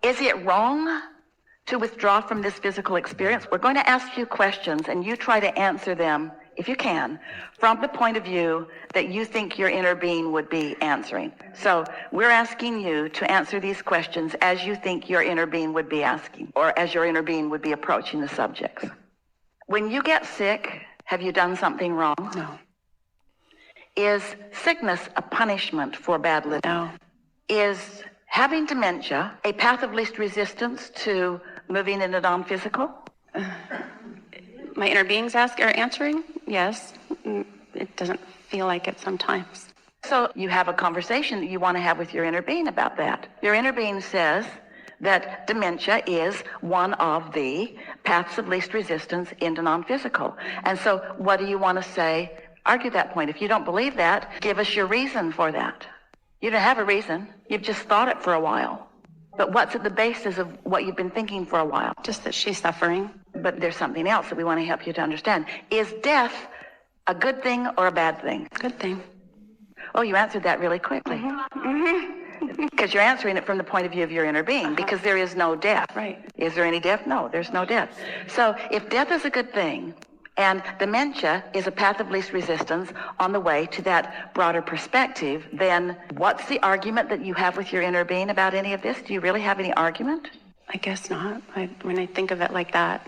Is it wrong to withdraw from this physical experience? We're going to ask you questions, and you try to answer them, if you can, from the point of view that you think your inner being would be answering. So we're asking you to answer these questions as you think your inner being would be asking, or as your inner being would be approaching the subjects. When you get sick, have you done something wrong? No. Is sickness a punishment for bad living? No. Is having dementia a path of least resistance to moving into non-physical? My inner beings answering? Yes. It doesn't feel like it sometimes. So you have a conversation that you want to have with your inner being about that. Your inner being says that dementia is one of the paths of least resistance into non-physical. And so what do you want to say? Argue that point. If you don't believe that, give us your reason for that. You don't have a reason. You've just thought it for a while. But what's at the basis of what you've been thinking for a while? Just that she's suffering. But there's something else that we want to help you to understand. Is death a good thing or a bad thing? Good thing. Oh, you answered that really quickly. Because you're answering it from the point of view of your inner being, because there is no death. Right. Is there any death? No, there's no death. So if death is a good thing, and dementia is a path of least resistance on the way to that broader perspective, then what's the argument that you have with your inner being about any of this? Do you really have any argument? I guess not, when I think of it like that.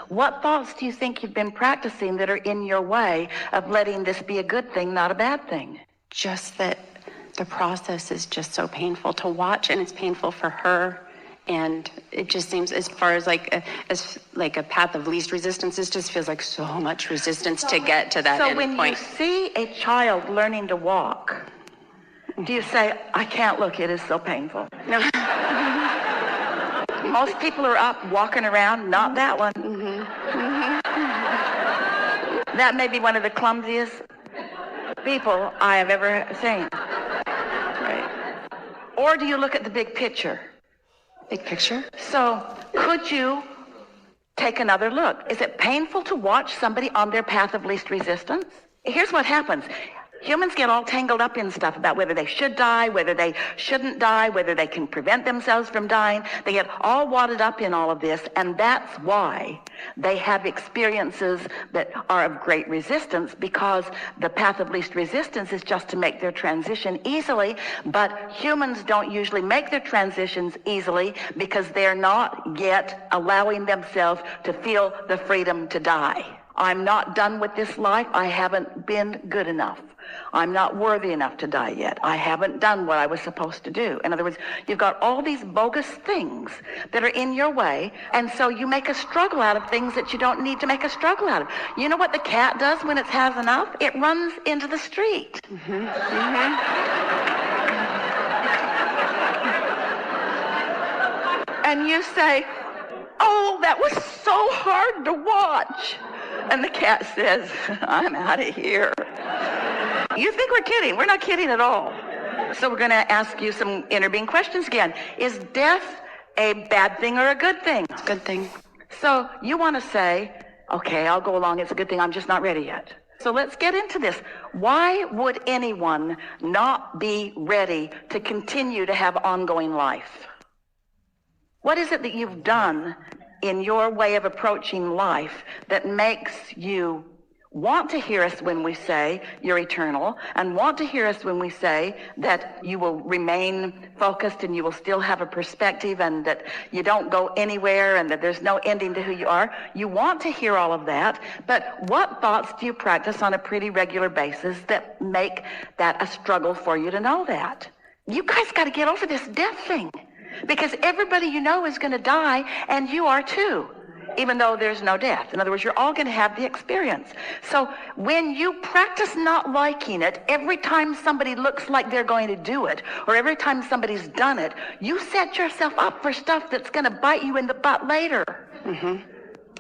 What thoughts do you think you've been practicing that are in your way of letting this be a good thing, not a bad thing? Just that the process is just so painful to watch, and it's painful for her. And it just seems, as far as like a path of least resistance, it just feels like so much resistance to get to that end point. So when you see a child learning to walk, do you say, I can't look, it is so painful? No. Most people are up walking around, not that one. That may be one of the clumsiest people I have ever seen. Right. Or do you look at the big picture? Big picture? So could you take another look? Is it painful to watch somebody on their path of least resistance? Here's what happens. Humans get all tangled up in stuff about whether they should die, whether they shouldn't die, whether they can prevent themselves from dying. They get all wadded up in all of this, and that's why they have experiences that are of great resistance, because the path of least resistance is just to make their transition easily, but humans don't usually make their transitions easily because they're not yet allowing themselves to feel the freedom to die. I'm not done with this life. I haven't been good enough. I'm not worthy enough to die yet. I haven't done what I was supposed to do. In other words, you've got all these bogus things that are in your way, and so you make a struggle out of things that you don't need to make a struggle out of. You know what the cat does when it has enough? It runs into the street. And you say, oh, that was so hard to watch. And the cat says, I'm out of here. You think we're kidding. We're not kidding at all. So we're going to ask you some inner being questions again. Is death a bad thing or a good thing? It's a good thing. So you want to say, okay, I'll go along. It's a good thing. I'm just not ready yet. So let's get into this. Why would anyone not be ready to continue to have ongoing life? What is it that you've done in your way of approaching life that makes you want to hear us when we say you're eternal, and want to hear us when we say that you will remain focused and you will still have a perspective and that you don't go anywhere and that there's no ending to who you are? You want to hear all of that, but what thoughts do you practice on a pretty regular basis that make that a struggle for you to know that? You guys got to get over this death thing, because everybody you know is going to die, and you are too, even though there's no death. In other words, you're all going to have the experience. So when you practice not liking it, every time somebody looks like they're going to do it, or every time somebody's done it, you set yourself up for stuff that's going to bite you in the butt later.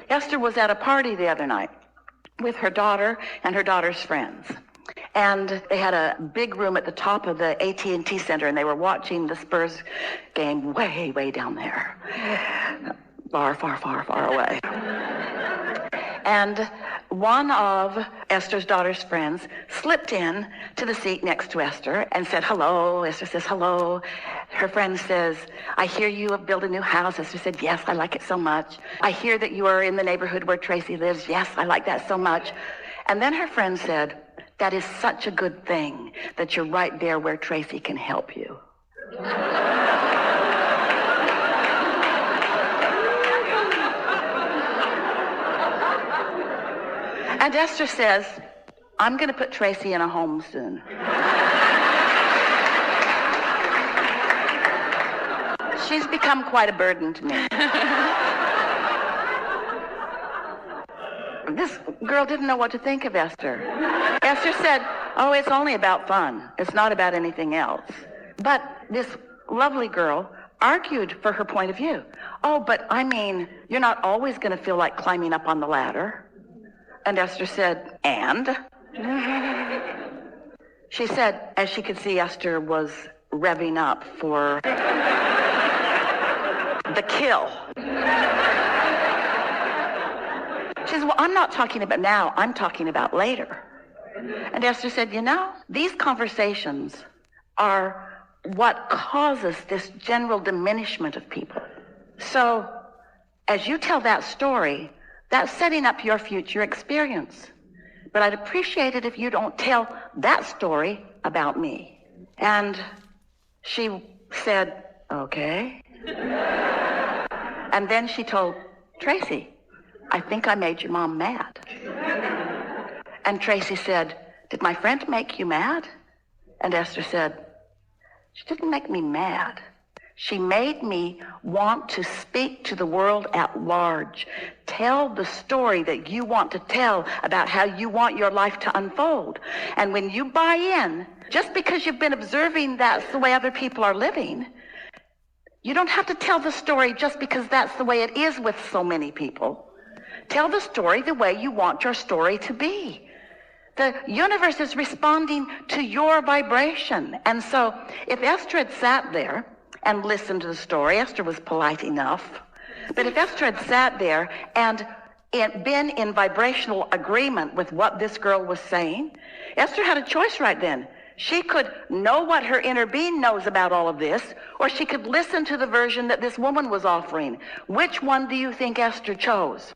Esther was at a party the other night with her daughter and her daughter's friends. And they had a big room at the top of the AT&T Center, and they were watching the Spurs game way, way down there. Far, far, far, far away. And one of Esther's daughter's friends slipped in to the seat next to Esther and said, hello. Esther says, hello. Her friend says, I hear you have built a new house. Esther said, yes, I like it so much. I hear that you are in the neighborhood where Tracy lives. Yes, I like that so much. And then her friend said, that is such a good thing that you're right there where Tracy can help you. And Esther says, I'm going to put Tracy in a home soon. She's become quite a burden to me. This girl didn't know what to think of Esther. Esther said, oh, it's only about fun. It's not about anything else. But this lovely girl argued for her point of view. Oh, but I mean, you're not always going to feel like climbing up on the ladder. And Esther said, and? She said, as she could see, Esther was revving up for the kill. She says, well, I'm not talking about now, I'm talking about later. And Esther said, you know, these conversations are what causes this general diminishment of people. So, as you tell that story, that's setting up your future experience. But I'd appreciate it if you don't tell that story about me. And she said, okay. And then she told Tracy, I think I made your mom mad. And Tracy said, did my friend make you mad? And Esther said, she didn't make me mad. She made me want to speak to the world at large. Tell the story that you want to tell about how you want your life to unfold. And when you buy in, just because you've been observing that's the way other people are living, you don't have to tell the story just because that's the way it is with so many people. Tell the story the way you want your story to be. The universe is responding to your vibration. And so if Esther had sat there and listened to the story, Esther was polite enough, but if Esther had sat there and been in vibrational agreement with what this girl was saying, Esther had a choice right then. She could know what her inner being knows about all of this, or she could listen to the version that this woman was offering. Which one do you think Esther chose?